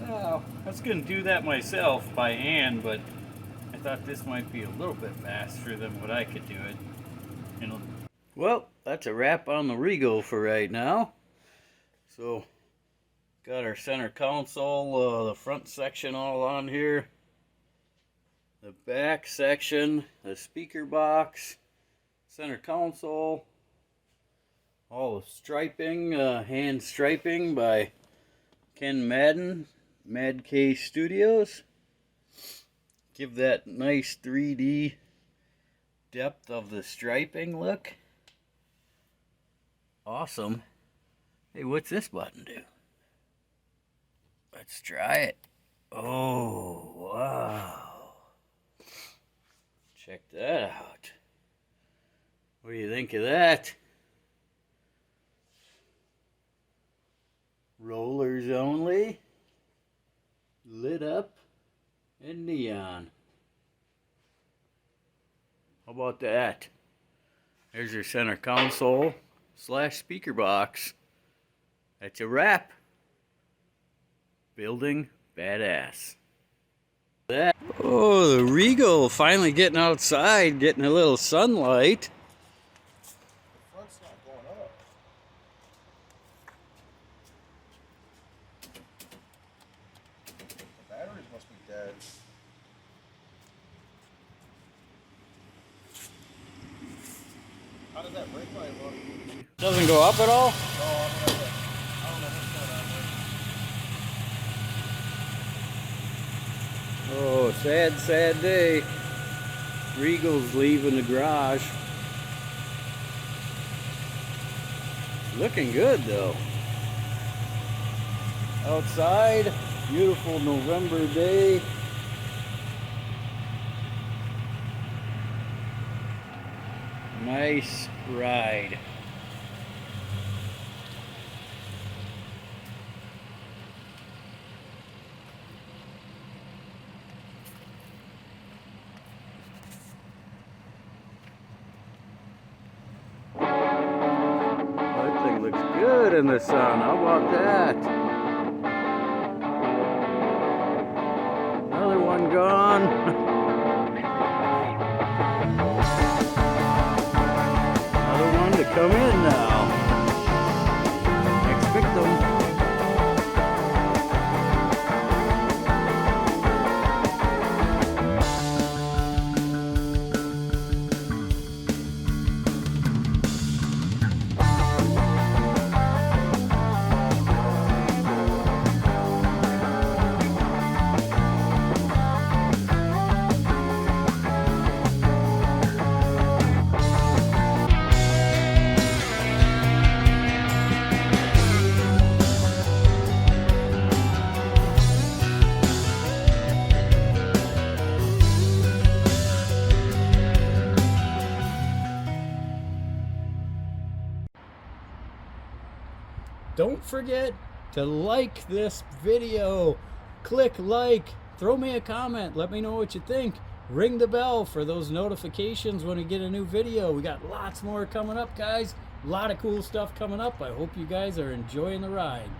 Well, I was going to do that myself by hand, but I thought this might be a little bit faster than what I could do it. Well, that's a wrap on the Regal for right now. So, got our center console, the front section all on here. The back section, the speaker box, center console. All the striping, hand striping by Ken Madden, Mad K Studios. Give that nice 3D depth of the striping look. Awesome. Hey, what's this button do? Let's try it. Oh, wow. Check that out. What do you think of that? Rollers only. Lit up and neon. How about that? There's your center console / speaker box. That's a wrap. Building badass. That. Oh, the Regal finally getting outside, getting a little sunlight. The front's not going up. The batteries must be dead. How does that brake light look? Doesn't go up at all? No, I don't know what's going on there. Oh, sad, sad day. Regal's leaving the garage. Looking good though. Outside, beautiful November day. Nice ride. That thing looks good in the sun. How about that? Another one gone. To come in now. Next victim. Don't forget to like this video. Click like, throw me a comment, let me know what you think. Ring the bell for those notifications when we get a new video. We got lots more coming up, guys. A lot of cool stuff coming up. I hope you guys are enjoying the ride.